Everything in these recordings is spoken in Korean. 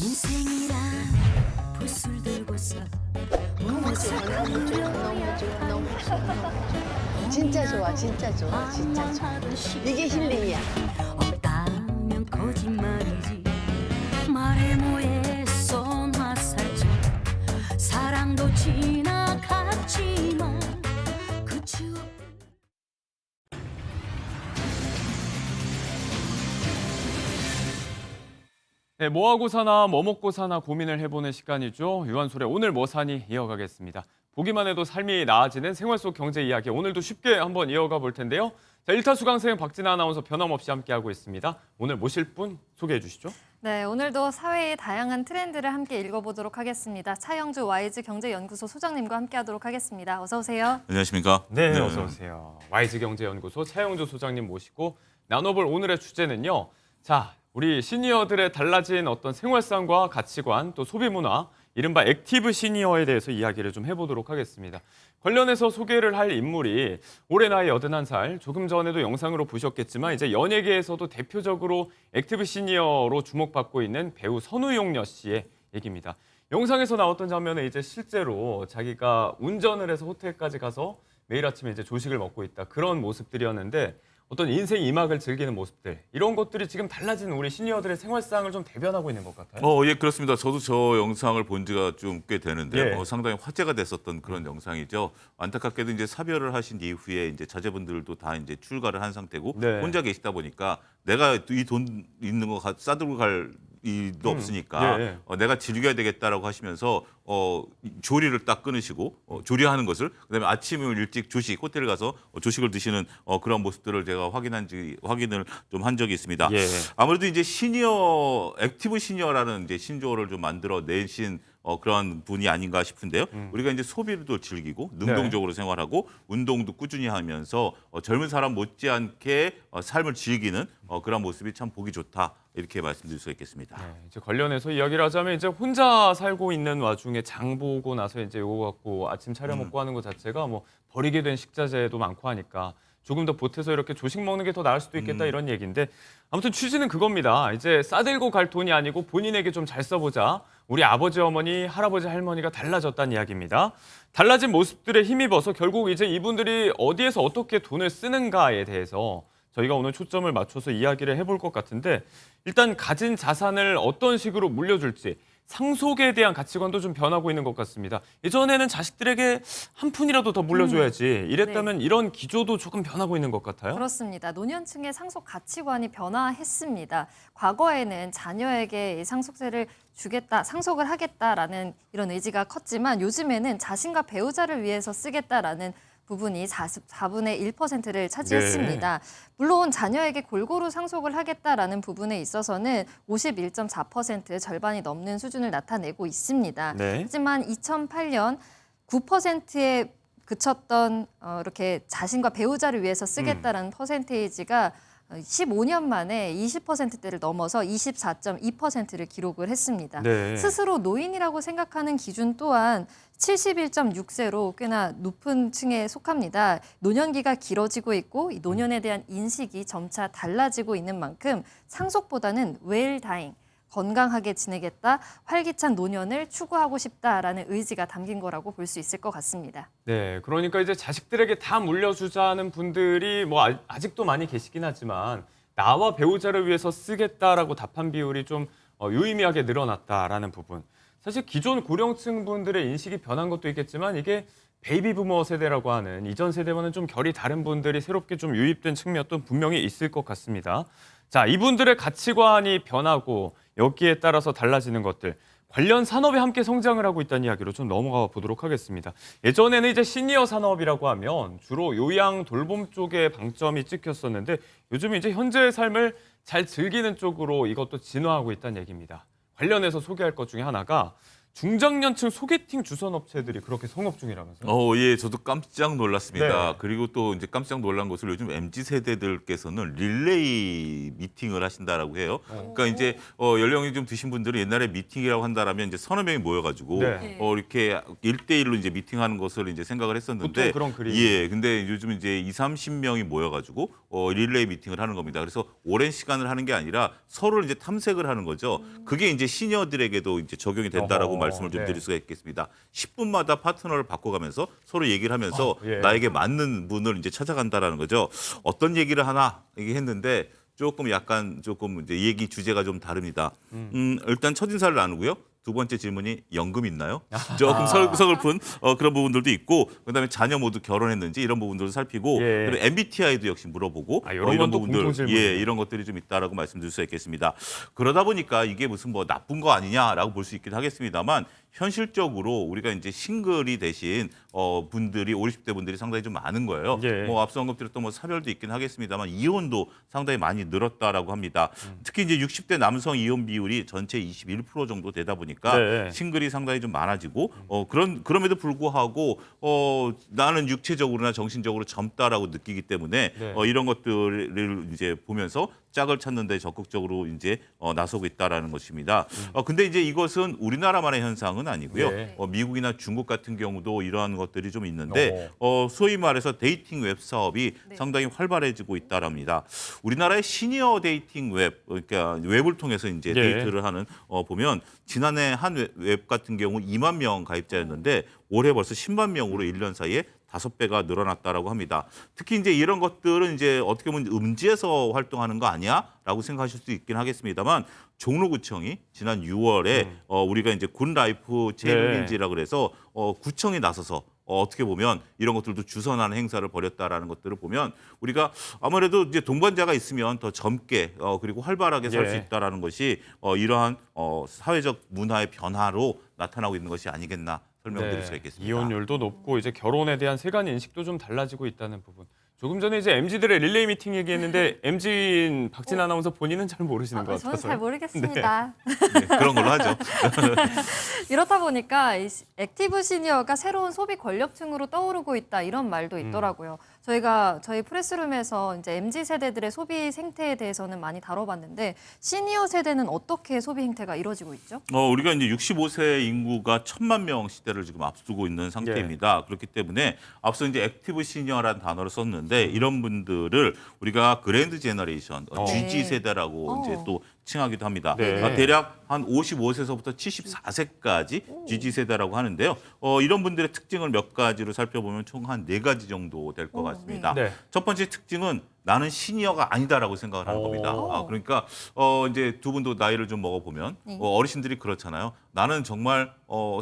인생이란 붓을 들고서 너무 좋아, 너무 좋아, 너무 좋아, 너무 좋아, 너무 좋아. 진짜 좋아, 진짜 좋아, 진짜 좋아. 이게 힐링이야. 없다면 거짓말이지. 말해 뭐해 쏜 화살처럼 사랑도 지나갔지만 그 추억. 네, 뭐 하고 사나 뭐 먹고 사나 고민을 해보는 시간이죠. 유한솔의 오늘 뭐 사니 이어가겠습니다. 보기만 해도 삶이 나아지는 생활 속 경제 이야기 오늘도 쉽게 한번 이어가 볼 텐데요. 자, 1타 수강생 박진아 아나운서 변함없이 함께하고 있습니다. 오늘 모실 분 소개해 주시죠. 네, 오늘도 사회의 다양한 트렌드를 함께 읽어보도록 하겠습니다. 차영주 와이즈 경제연구소 소장님과 함께하도록 하겠습니다. 어서 오세요. 안녕하십니까? 네, 어서 오세요. 와이즈 경제연구소 차영주 소장님 모시고 나눠볼 오늘의 주제는요. 자, 우리 시니어들의 달라진 어떤 생활상과 가치관, 또 소비 문화, 이른바 액티브 시니어에 대해서 이야기를 좀 해보도록 하겠습니다. 관련해서 소개를 할 인물이 올해 나이 81살, 조금 전에도 영상으로 보셨겠지만 이제 연예계에서도 대표적으로 액티브 시니어로 주목받고 있는 배우 선우용녀 씨의 얘기입니다. 영상에서 나왔던 장면은 이제 실제로 자기가 운전을 해서 호텔까지 가서 매일 아침에 이제 조식을 먹고 있다. 그런 모습들이었는데 어떤 인생 이막을 즐기는 모습들, 이런 것들이 지금 달라진 우리 시니어들의 생활상을 좀 대변하고 있는 것 같아요. 예, 그렇습니다. 저도 저 영상을 본 지가 좀 꽤 되는데 예. 상당히 화제가 됐었던 그런 영상이죠. 안타깝게도 이제 사별을 하신 이후에 이제 자제분들도 다 이제 출가를 한 상태고 네. 혼자 계시다 보니까 내가 이 돈 있는 거 싸들고 갈 일도 없으니까 예. 내가 즐겨야 되겠다라고 하시면서 조리를 딱 끊으시고 조리하는 것을 그다음에 아침을 일찍 조식 호텔에 가서 조식을 드시는 그런 모습들을 제가 확인을 좀 한 적이 있습니다. 예. 아무래도 이제 시니어 액티브 시니어라는 이제 신조어를 좀 만들어 내신 그런 분이 아닌가 싶은데요. 우리가 이제 소비도 즐기고 능동적으로 생활하고 운동도 꾸준히 하면서 젊은 사람 못지않게 삶을 즐기는 그런 모습이 참 보기 좋다. 이렇게 말씀드릴 수 있겠습니다. 네, 이제 관련해서 이야기를 하자면 이제 혼자 살고 있는 와중에 장 보고 나서 이제 요거 갖고 아침 차려 먹고 하는 것 자체가 뭐 버리게 된 식자재도 많고 하니까 조금 더 보태서 이렇게 조식 먹는 게 더 나을 수도 있겠다 이런 얘기인데 아무튼 취지는 그겁니다. 이제 싸들고 갈 돈이 아니고 본인에게 좀 잘 써보자. 우리 아버지, 어머니, 할아버지, 할머니가 달라졌다는 이야기입니다. 달라진 모습들에 힘입어서 결국 이제 이분들이 어디에서 어떻게 돈을 쓰는가에 대해서 저희가 오늘 초점을 맞춰서 이야기를 해볼 것 같은데 일단 가진 자산을 어떤 식으로 물려줄지 상속에 대한 가치관도 좀 변하고 있는 것 같습니다. 예전에는 자식들에게 한 푼이라도 더 물려줘야지 이랬다면 이런 기조도 조금 변하고 있는 것 같아요. 그렇습니다. 노년층의 상속 가치관이 변화했습니다. 과거에는 자녀에게 이 상속세를 주겠다, 상속을 하겠다라는 이런 의지가 컸지만 요즘에는 자신과 배우자를 위해서 쓰겠다라는 부분이 4분의 1%를 차지했습니다. 물론 자녀에게 골고루 상속을 하겠다라는 부분에 있어서는 51.4% 절반이 넘는 수준을 나타내고 있습니다. 네. 하지만 2008년 9%에 그쳤던 이렇게 자신과 배우자를 위해서 쓰겠다라는 퍼센테이지가 15년 만에 20%대를 넘어서 24.2%를 기록을 했습니다. 네. 스스로 노인이라고 생각하는 기준 또한 71.6세로 꽤나 높은 층에 속합니다. 노년기가 길어지고 있고 이 노년에 대한 인식이 점차 달라지고 있는 만큼 상속보다는 웰다잉, 건강하게 지내겠다, 활기찬 노년을 추구하고 싶다라는 의지가 담긴 거라고 볼 수 있을 것 같습니다. 네, 그러니까 이제 자식들에게 다 물려주자는 분들이 뭐 아직도 많이 계시긴 하지만 나와 배우자를 위해서 쓰겠다라고 답한 비율이 좀 유의미하게 늘어났다라는 부분. 사실 기존 고령층 분들의 인식이 변한 것도 있겠지만 이게 베이비 부머 세대라고 하는 이전 세대와는 좀 결이 다른 분들이 새롭게 좀 유입된 측면도 분명히 있을 것 같습니다. 자, 이분들의 가치관이 변하고 여기에 따라서 달라지는 것들, 관련 산업이 함께 성장을 하고 있다는 이야기로 좀 넘어가 보도록 하겠습니다. 예전에는 이제 시니어 산업이라고 하면 주로 요양 돌봄 쪽에 방점이 찍혔었는데 요즘 이제 현재의 삶을 잘 즐기는 쪽으로 이것도 진화하고 있다는 얘기입니다. 관련해서 소개할 것 중에 하나가 중장년층 소개팅 주선 업체들이 그렇게 성업 중이라면서요? 예, 저도 깜짝 놀랐습니다. 네. 그리고 또 이제 깜짝 놀란 것을 요즘 MZ 세대들께서는 릴레이 미팅을 하신다라고 해요. 그러니까 이제 연령이 좀 드신 분들은 옛날에 미팅이라고 한다라면 이제 서너 명이 모여가지고 네. 이렇게 1대1로 이제 미팅하는 것을 이제 생각을 했었는데, 보통 그런 그림. 예, 근데 요즘 이제 2, 30명이 모여가지고 릴레이 미팅을 하는 겁니다. 그래서 오랜 시간을 하는 게 아니라 서로를 이제 탐색을 하는 거죠. 그게 이제 시니어들에게도 이제 적용이 된다라고 어허, 말씀을 좀 네. 드릴 수가 있겠습니다. 10분마다 파트너를 바꿔가면서 서로 얘기를 하면서 예. 나에게 맞는 분을 이제 찾아간다라는 거죠. 어떤 얘기를 하나 얘기했는데 조금 이제 얘기 주제가 좀 다릅니다. 일단 첫 인사를 나누고요. 두 번째 질문이 연금 있나요? 조금 서글픈 그런 부분들도 있고, 그다음에 자녀 모두 결혼했는지 이런 부분들도 살피고, 예. 그리고 MBTI도 역시 물어보고, 이런 건 또 공통 질문이네요. 예, 이런 것들이 좀 있다라고 말씀드릴 수 있겠습니다. 그러다 보니까 이게 무슨 뭐 나쁜 거 아니냐라고 볼 수 있긴 하겠습니다만, 현실적으로 우리가 이제 싱글이 되신 분들이 50대 분들이 상당히 좀 많은 거예요. 예. 뭐 앞서 언급드렸던 뭐 사별도 있긴 하겠습니다만 이혼도 상당히 많이 늘었다라고 합니다. 특히 이제 60대 남성 이혼 비율이 전체 21% 정도 되다 보니까 네. 싱글이 상당히 좀 많아지고 그럼에도 불구하고 나는 육체적으로나 정신적으로 젊다라고 느끼기 때문에 네. 이런 것들을 이제 보면서 짝을 찾는 데 적극적으로 이제 나서고 있다라는 것입니다. 근데 이제 이것은 우리나라만의 현상은 아니고요. 네. 미국이나 중국 같은 경우도 이러한 것들이 좀 있는데 소위 말해서 데이팅 웹 사업이 상당히 활발해지고 있다랍니다. 우리나라의 시니어 데이팅 웹, 그러니까 웹을 통해서 이제 네. 데이트를 하는 보면 지난해 한 웹 같은 경우 2만 명 가입자였는데 올해 벌써 10만 명으로 1년 사이에 5배가 늘어났다라고 합니다. 특히 이제 이런 것들은 이제 어떻게 보면 음지에서 활동하는 거 아니야라고 생각하실 수 있긴 하겠습니다만, 종로구청이 지난 6월에 우리가 이제 굿라이프 챌린지라고 그래서 구청이 나서서 어떻게 보면 이런 것들도 주선하는 행사를 벌였다라는 것들을 보면 우리가 아무래도 이제 동반자가 있으면 더 젊게 그리고 활발하게 살 수 예. 있다라는 것이 이러한 사회적 문화의 변화로 나타나고 있는 것이 아니겠나 설명드릴 수가 있겠습니다. 이혼율도 높고 이제 결혼에 대한 세간 인식도 좀 달라지고 있다는 부분. 조금 전에 이제 MZ들의 릴레이 미팅 얘기했는데 MZ인 박진 아나운서 본인은 잘 모르시는 것 저는 같아서요. 잘 모르겠습니다. 네, 그런 걸로 하죠. 이렇다 보니까 이 액티브 시니어가 새로운 소비 권력층으로 떠오르고 있다 이런 말도 있더라고요. 저희 프레스룸에서 이제 MZ 세대들의 소비 생태에 대해서는 많이 다뤄봤는데 시니어 세대는 어떻게 소비 행태가 이루어지고 있죠? 우리가 이제 65세 인구가 1,000만 명 시대를 지금 앞두고 있는 상태입니다. 그렇기 때문에 앞서 이제 액티브 시니어라는 단어를 썼는데 이런 분들을 우리가 그랜드 제너레이션, GG 세대라고 이제 또 칭하기도 합니다. 네. 대략 한 55세에서부터 74세까지 GG 세대라고 하는데요. 이런 분들의 특징을 몇 가지로 살펴보면 총 한 4가지 정도 될 것 같습니다. 네. 첫 번째 특징은 나는 시니어가 아니다라고 생각을 하는 겁니다. 그러니까 이제 두 분도 나이를 좀 먹어보면 어르신들이 그렇잖아요. 나는 정말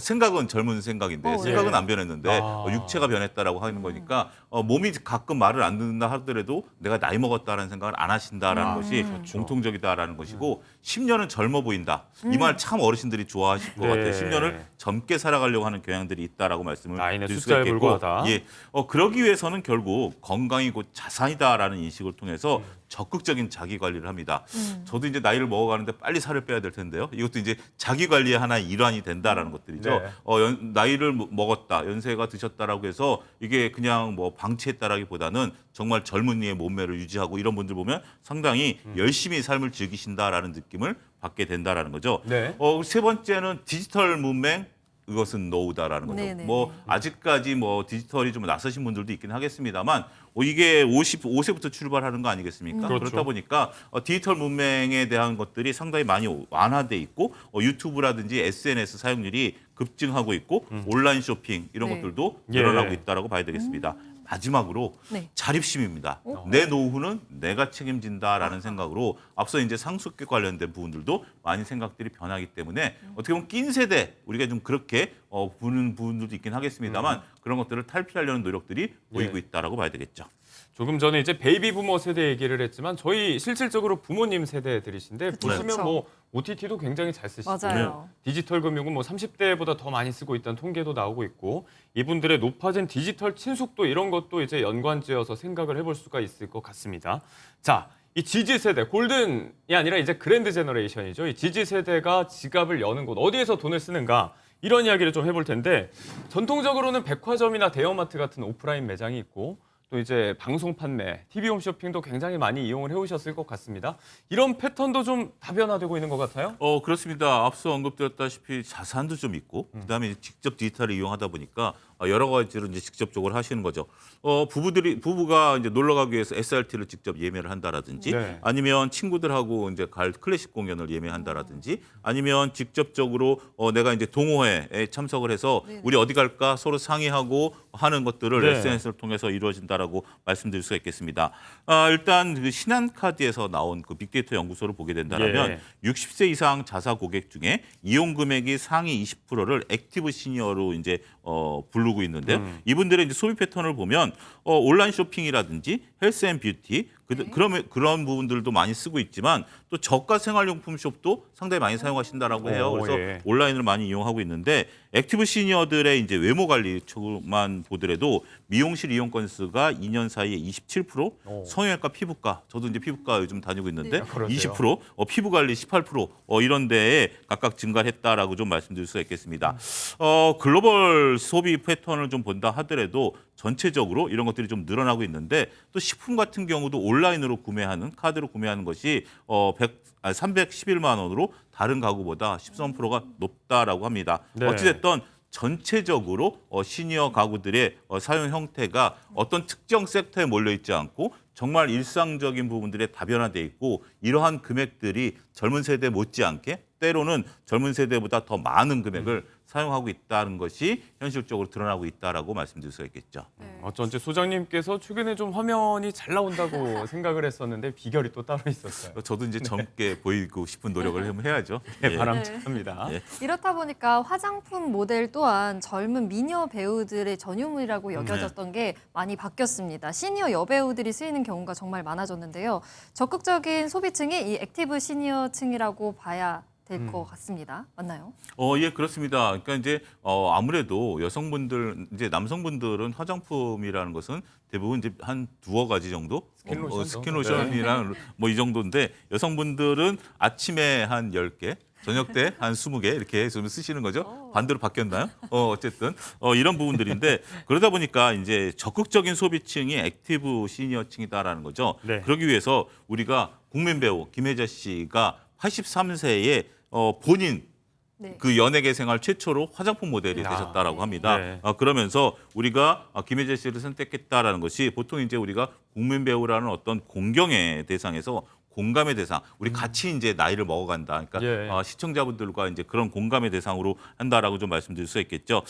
생각은 젊은 생각인데 생각은 네. 안 변했는데 육체가 변했다라고 하는 거니까 몸이 가끔 말을 안 듣는다 하더라도 내가 나이 먹었다라는 생각을 안 하신다라는 것이 공통적이다라는 것이고 10년은 젊어 보인다. 이 말 참 어르신들이 좋아하실 것 네. 같아요. 10년을 젊게 살아가려고 하는 경향들이 있다라고 말씀을 나이는 드릴 수가 숫자에 있겠고, 불과하다. 예, 그러기 위해서는 결국 건강이 곧 자산이다라는 인식을 통해서 적극적인 자기 관리를 합니다. 저도 이제 나이를 먹어가는데 빨리 살을 빼야 될 텐데요. 이것도 이제 자기 관리의 하나의 일환이 된다라는 것들이죠. 네. 나이를 먹었다, 연세가 드셨다라고 해서 이게 그냥 뭐 방치했다라기보다는 정말 젊은이의 몸매를 유지하고 이런 분들 보면 상당히 열심히 삶을 즐기신다라는 느낌을 받게 된다라는 거죠. 네. 세 번째는 디지털 문맹. 그것은 노우다라는 거죠. 네네. 뭐 아직까지 뭐 디지털이 좀 나서신 분들도 있긴 하겠습니다만 이게 55세부터 출발하는 거 아니겠습니까? 그렇죠. 그렇다 보니까 디지털 문맹에 대한 것들이 상당히 많이 완화돼 있고 유튜브라든지 SNS 사용률이 급증하고 있고 온라인 쇼핑 이런 네. 것들도 예. 늘어나고 있다라고 봐야 되겠습니다. 마지막으로 네. 자립심입니다. 내 노후는 내가 책임진다라는 생각으로 앞서 이제 상속계 관련된 부분들도 많이 생각들이 변하기 때문에 어떻게 보면 낀 세대 우리가 좀 그렇게 보는 부분들도 있긴 하겠습니다만 그런 것들을 탈피하려는 노력들이 보이고 있다라고 봐야 되겠죠. 조금 전에 이제 베이비 부머 세대 얘기를 했지만 저희 실질적으로 부모님 세대들이신데 보시면 그쵸. 뭐 OTT도 굉장히 잘 쓰시고 맞아요. 디지털 금융은 뭐 30대보다 더 많이 쓰고 있다는 통계도 나오고 있고 이분들의 높아진 디지털 친숙도 이런 것도 이제 연관지어서 생각을 해볼 수가 있을 것 같습니다. 자, 이 GZ 세대, 골든이 아니라 이제 그랜드 제너레이션이죠. 이 GZ 세대가 지갑을 여는 곳 어디에서 돈을 쓰는가? 이런 이야기를 좀 해볼 텐데 전통적으로는 백화점이나 대형마트 같은 오프라인 매장이 있고 또 이제 방송 판매, TV 홈쇼핑도 굉장히 많이 이용을 해오셨을 것 같습니다. 이런 패턴도 좀 다변화되고 있는 것 같아요? 그렇습니다. 앞서 언급드렸다시피 자산도 좀 있고 그다음에 직접 디지털을 이용하다 보니까 여러 가지로 이제 직접적으로 하시는 거죠. 부부가 이제 놀러 가기 위해서 SRT를 직접 예매를 한다라든지 네. 아니면 친구들하고 이제 갈 클래식 공연을 예매한다라든지 아니면 직접적으로 내가 이제 동호회에 참석을 해서 우리 어디 갈까 서로 상의하고 하는 것들을 네. SNS를 통해서 이루어진다라고 말씀드릴 수가 있겠습니다. 일단 그 신한카드에서 나온 그 빅데이터 연구소를 보게 된다면 60세 이상 자사 고객 중에 이용 금액이 상위 20%를 액티브 시니어로 이제 부르고 있는데요. 이분들의 이제 소비 패턴을 보면 온라인 쇼핑이라든지 헬스 앤 뷰티 그런 부분들도 많이 쓰고 있지만 또 저가 생활용품 숍도 상당히 많이 사용하신다라고 해요. 그래서 예. 온라인을 많이 이용하고 있는데 액티브 시니어들의 이제 외모 관리 쪽만 보더라도 미용실 이용 건수가 2년 사이에 27%, 성형외과, 피부과 저도 이제 피부과 요즘 다니고 있는데 네. 그러세요? 20%, 피부 관리 18% 이런 데에 각각 증가했다라고 좀 말씀드릴 수가 있겠습니다. 글로벌 소비 패턴을 좀 본다 하더라도 전체적으로 이런 것들이 좀 늘어나고 있는데 또 식품 같은 경우도 온라인으로 카드로 구매하는 것이 311만 원으로 다른 가구보다 13%가 높다라고 합니다. 네. 어찌됐든 전체적으로 시니어 가구들의 사용 형태가 어떤 특정 섹터에 몰려 있지 않고 정말 일상적인 부분들에 다변화돼 있고 이러한 금액들이 젊은 세대 못지않게 때로는 젊은 세대보다 더 많은 금액을 사용하고 있다는 것이 현실적으로 드러나고 있다라고 말씀드릴 수가 있겠죠. 어쩐지 소장님께서 최근에 좀 화면이 잘 나온다고 생각을 했었는데 비결이 또 따로 있었어요. 저도 이제 젊게 보이고 싶은 노력을 한번 해야죠. 네, 예. 바람직합니다. 예. 이렇다 보니까 화장품 모델 또한 젊은 미녀 배우들의 전유물이라고 여겨졌던 게 많이 바뀌었습니다. 시니어 여배우들이 쓰이는 경우가 정말 많아졌는데요. 적극적인 소비층이 이 액티브 시니어층이라고 봐야 될 것 같습니다. 맞나요? 예, 그렇습니다. 그러니까 이제 아무래도 여성분들, 이제 남성분들은 화장품이라는 것은 대부분 이제 한 두어 가지 정도, 스킨로션 스킨로션이랑 뭐 이 정도인데 여성분들은 아침에 한 10개, 저녁 때 한 20개 이렇게 좀 쓰시는 거죠. 반대로 바뀌었나요? 어쨌든 이런 부분들인데 그러다 보니까 이제 적극적인 소비층이 액티브 시니어층이다라는 거죠. 네. 그러기 위해서 우리가 국민 배우 김혜자 씨가 83세에 본인 네. 그 연예계 생활 최초로 화장품 모델이 야. 되셨다라고 합니다. 네. 그러면서 우리가 김혜자 씨를 선택했다라는 것이 보통 이제 우리가 국민 배우라는 어떤 공경의 대상에서 공감의 대상, 우리 같이 이제 나이를 먹어간다. 그러니까 예. 시청자분들과 이제 그런 공감의 대상으로 한다라고 좀 말씀드릴 수 있겠죠.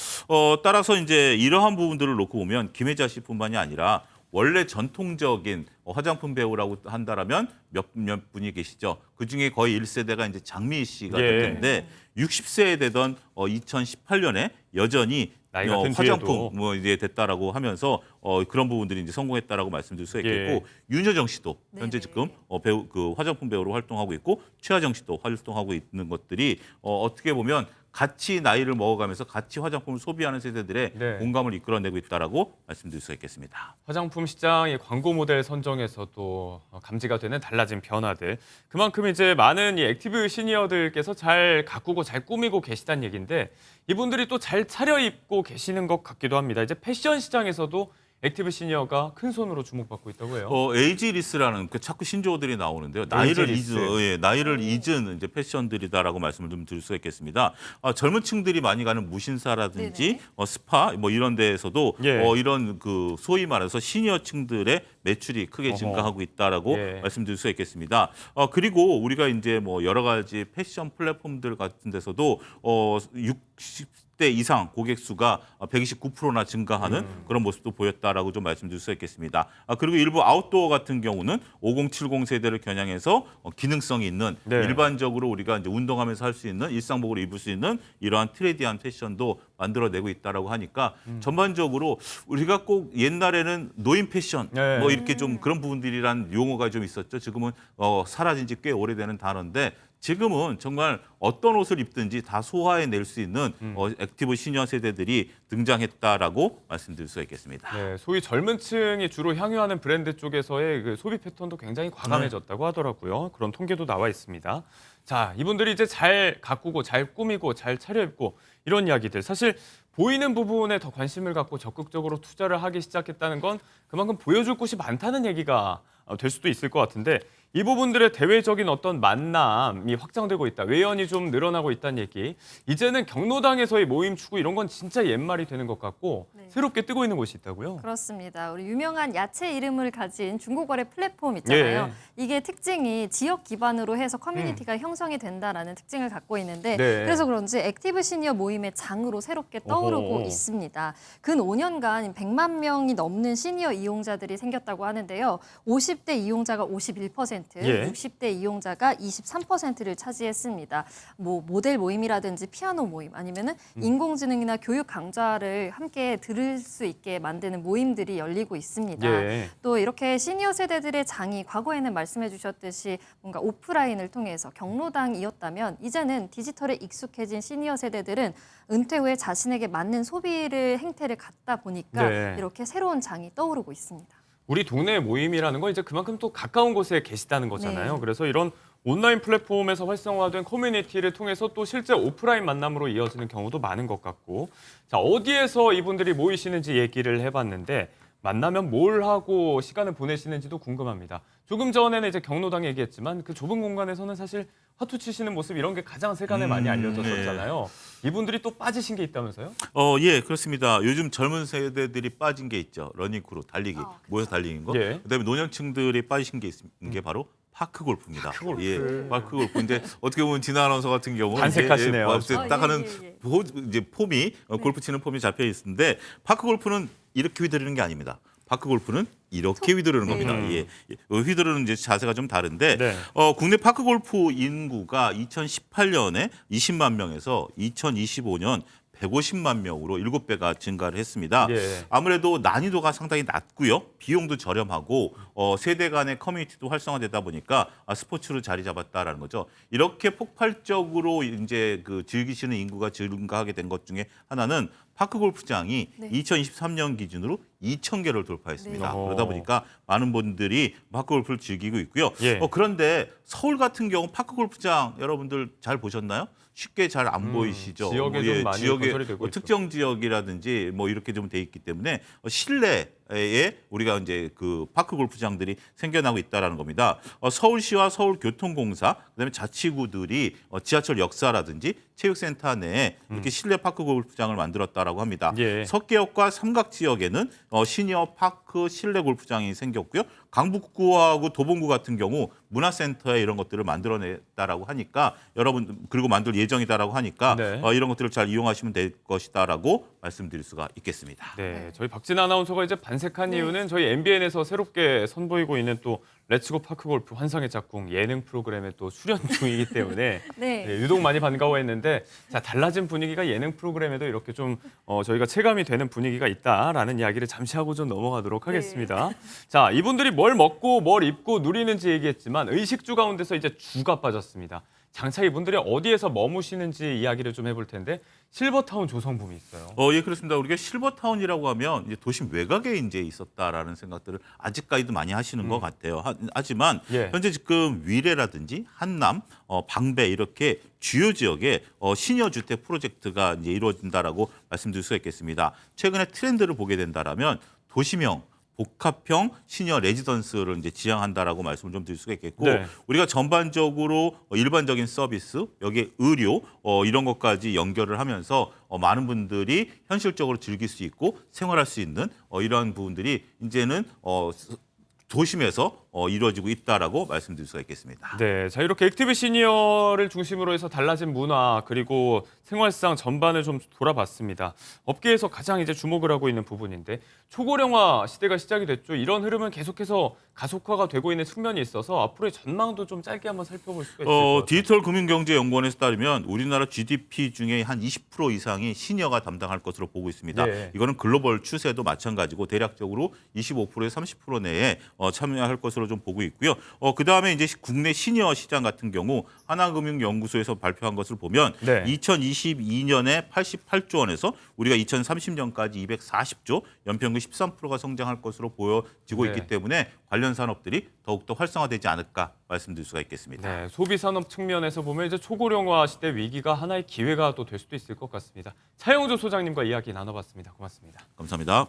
따라서 이제 이러한 부분들을 놓고 보면 김혜자 씨뿐만이 아니라 원래 전통적인 화장품 배우라고 한다라면 몇 분이 계시죠. 그 중에 거의 1세대가 이제 장미희 씨가 예. 될 텐데 60세에 되던 2018년에 여전히 나이가 든 화장품 뒤에도. 뭐 이제 됐다라고 하면서 그런 부분들이 이제 성공했다라고 말씀드릴 수 있겠고 윤여정 씨도 현재 네네. 지금 배우 그 화장품 배우로 활동하고 있고 최하정 씨도 활동하고 있는 것들이 어떻게 보면 같이 나이를 먹어가면서 같이 화장품을 소비하는 세대들의 네. 공감을 이끌어내고 있다라고 말씀드릴 수 있겠습니다. 화장품 시장의 광고 모델 선정에서도 감지가 되는 달라진 변화들. 그만큼 이제 많은 이 액티브 시니어들께서 잘 가꾸고 잘 꾸미고 계시다는 얘기인데 이분들이 또 잘 차려입고 계시는 것 같기도 합니다. 이제 패션 시장에서도 액티브 시니어가 큰 손으로 주목받고 있다고 해요. 에이지리스라는 그 자꾸 신조어들이 나오는데요. 에이지리스. 나이를 잊은 이제 패션들이다라고 말씀을 좀 드릴 수가 있겠습니다. 젊은 층들이 많이 가는 무신사라든지 네네. 스파 뭐 이런 데에서도 예. 이런 그 소위 말해서 시니어층들의 매출이 크게 어허. 증가하고 있다라고 예. 말씀드릴 수가 있겠습니다. 그리고 우리가 이제 뭐 여러 가지 패션 플랫폼들 같은 데서도 60대 이상 고객 수가 129%나 증가하는 그런 모습도 보였다라고 좀 말씀드릴 수 있겠습니다. 그리고 일부 아웃도어 같은 경우는 5070 세대를 겨냥해서 기능성이 있는 네. 일반적으로 우리가 이제 운동하면서 할 수 있는 일상복으로 입을 수 있는 이러한 트렌디한 패션도 만들어내고 있다라고 하니까 전반적으로 우리가 꼭 옛날에는 노인 패션 네. 뭐 이렇게 좀 그런 부분들이란 용어가 좀 있었죠. 지금은 사라진 지 꽤 오래되는 단어인데 지금은 정말 어떤 옷을 입든지 다 소화해낼 수 있는 액티브 시니어 세대들이 등장했다라고 말씀드릴 수 있겠습니다. 네, 소위 젊은 층이 주로 향유하는 브랜드 쪽에서의 그 소비 패턴도 굉장히 과감해졌다고 하더라고요. 그런 통계도 나와 있습니다. 자, 이분들이 이제 잘 가꾸고 잘 꾸미고 잘 차려입고 이런 이야기들 사실 보이는 부분에 더 관심을 갖고 적극적으로 투자를 하기 시작했다는 건 그만큼 보여줄 곳이 많다는 얘기가 될 수도 있을 것 같은데 이 부분들의 대외적인 어떤 만남이 확장되고 있다. 외연이 좀 늘어나고 있다는 얘기. 이제는 경로당에서의 모임 추구 이런 건 진짜 옛말이 되는 것 같고 네. 새롭게 뜨고 있는 곳이 있다고요? 그렇습니다. 우리 유명한 야채 이름을 가진 중고거래 플랫폼 있잖아요. 예. 이게 특징이 지역 기반으로 해서 커뮤니티가 형성이 된다라는 특징을 갖고 있는데 네. 그래서 그런지 액티브 시니어 모임의 장으로 새롭게 떠오르고 어허. 있습니다. 근 5년간 100만 명이 넘는 시니어 이용자들이 생겼다고 하는데요. 50대 이용자가 51%, 예. 60대 이용자가 23%를 차지했습니다. 뭐 모델 모임이라든지 피아노 모임 아니면은 인공지능이나 교육 강좌를 함께 들을 수 있게 만드는 모임들이 열리고 있습니다. 예. 또 이렇게 시니어 세대들의 장이 과거에는 말씀해 주셨듯이 뭔가 오프라인을 통해서 경로당이었다면 이제는 디지털에 익숙해진 시니어 세대들은 은퇴 후에 자신에게 맞는 소비를 행태를 갖다 보니까 네. 이렇게 새로운 장이 떠오르고 있습니다. 우리 동네 모임이라는 건 이제 그만큼 또 가까운 곳에 계시다는 거잖아요. 네. 그래서 이런 온라인 플랫폼에서 활성화된 커뮤니티를 통해서 또 실제 오프라인 만남으로 이어지는 경우도 많은 것 같고 자 어디에서 이분들이 모이시는지 얘기를 해봤는데 만나면 뭘 하고 시간을 보내시는지도 궁금합니다. 조금 전에는 이제 경로당 얘기했지만 그 좁은 공간에서는 사실 화투 치시는 모습 이런 게 가장 세간에 많이 알려졌었잖아요. 이분들이 또 빠지신 게 있다면서요? 예, 그렇습니다. 요즘 젊은 세대들이 빠진 게 있죠. 러닝크루, 달리기, 모여서 달리는 거. 예. 그다음에 노년층들이 빠지신 게 있는 게 바로 파크 골프입니다. 파크 골프. 예, 파크 골프인데 어떻게 보면 진아 아나운서 같은 경우 반색하시네요. 딱 하는 이제 폼이 골프 치는 폼이 잡혀 있는데 파크 골프는 이렇게 휘두르는 게 아닙니다. 파크 골프는 이렇게 휘두르는 겁니다. 예. 휘두르는 이제 자세가 좀 다른데 네. 국내 파크 골프 인구가 2018년에 20만 명에서 2025년 150만 명으로 7배가 증가를 했습니다. 예. 아무래도 난이도가 상당히 낮고요. 비용도 저렴하고 세대 간의 커뮤니티도 활성화되다 보니까 스포츠로 자리 잡았다라는 거죠. 이렇게 폭발적으로 이제 그 즐기시는 인구가 증가하게 된 것 중에 하나는 파크 골프장이 2023년 기준으로 2,000개를 돌파했습니다. 네. 그러다 보니까 많은 분들이 파크 골프를 즐기고 있고요. 예. 그런데 서울 같은 경우 파크 골프장 여러분들 잘 보셨나요? 쉽게 잘 안 보이시죠? 지역에 좀 많이 건설이 되고 있죠. 특정 지역이라든지 뭐 이렇게 좀 돼 있기 때문에 실내에 우리가 이제 그 파크 골프장들이 생겨나고 있다라는 겁니다. 서울시와 서울교통공사 그다음에 자치구들이 지하철 역사라든지 체육센터 내에 이렇게 실내 파크 골프장을 만들었다라고 합니다. 예. 석계역과 삼각 지역에는 시니어 파크 실내 골프장이 생겼고요. 강북구하고 도봉구 같은 경우 문화센터에 이런 것들을 만들어냈다라고 하니까 여러분 그리고 만들 예정이다라고 하니까 네. 이런 것들을 잘 이용하시면 될 것이다라고 말씀드릴 수가 있겠습니다. 네, 저희 박진 아나운서가 이제 반색한 이유는 저희 MBN에서 새롭게 선보이고 있는 또 렛츠고 파크 골프 환상의 짝꿍 예능 프로그램에 또 출연 중이기 때문에 네. 네, 유독 많이 반가워했는데 자 달라진 분위기가 예능 프로그램에도 이렇게 좀 저희가 체감이 되는 분위기가 있다라는 이야기를 잠시 하고 좀 넘어가도록 하겠습니다. 자 이분들이 뭘 먹고 뭘 입고 누리는지 얘기했지만 의식주 가운데서 이제 주가 빠졌습니다. 장차 이분들이 어디에서 머무시는지 이야기를 좀 해볼 텐데 실버타운 조성붐이 있어요. 예, 그렇습니다. 우리가 실버타운이라고 하면 이제 도심 외곽에 이제 있었다라는 생각들을 아직까지도 많이 하시는 것 같아요. 하지만 예. 현재 지금 위례라든지 한남, 방배 이렇게 주요 지역에 시니어 주택 프로젝트가 이제 이루어진다라고 말씀드릴 수가 있겠습니다. 최근에 트렌드를 보게 된다라면 도시명 복합형 시니어 레지던스를 이제 지향한다라고 말씀을 좀 드릴 수가 있겠고 네. 우리가 전반적으로 일반적인 서비스 여기에 의료 이런 것까지 연결을 하면서 많은 분들이 현실적으로 즐길 수 있고 생활할 수 있는 이러한 부분들이 이제는 도심에서 이루어지고 있다라고 말씀드릴 수가 있겠습니다. 네, 자 이렇게 액티브 시니어를 중심으로 해서 달라진 문화 그리고 생활상 전반을 좀 돌아봤습니다. 업계에서 가장 이제 주목을 하고 있는 부분인데 초고령화 시대가 시작이 됐죠. 이런 흐름은 계속해서 가속화가 되고 있는 측면이 있어서 앞으로의 전망도 좀 짧게 한번 살펴볼 수가 있을 것 같아요. 디지털금융경제연구원에서 따르면 우리나라 GDP 중에 한 20% 이상이 시니어가 담당할 것으로 보고 있습니다. 네. 이거는 글로벌 추세도 마찬가지고 대략적으로 25%에서 30% 내에 참여할 것으로 것으로 좀 보고 있고요. 그다음에 이제 국내 시니어 시장 같은 경우 하나금융연구소에서 발표한 것을 보면 네. 2022년에 88조 원에서 우리가 2030년까지 240조, 연평균 13%가 성장할 것으로 보여지고 네. 있기 때문에 관련 산업들이 더욱더 활성화되지 않을까 말씀드릴 수가 있겠습니다. 네, 소비 산업 측면에서 보면 이제 초고령화 시대 위기가 하나의 기회가 또 될 수도 있을 것 같습니다. 차영조 소장님과 이야기 나눠봤습니다. 고맙습니다. 감사합니다.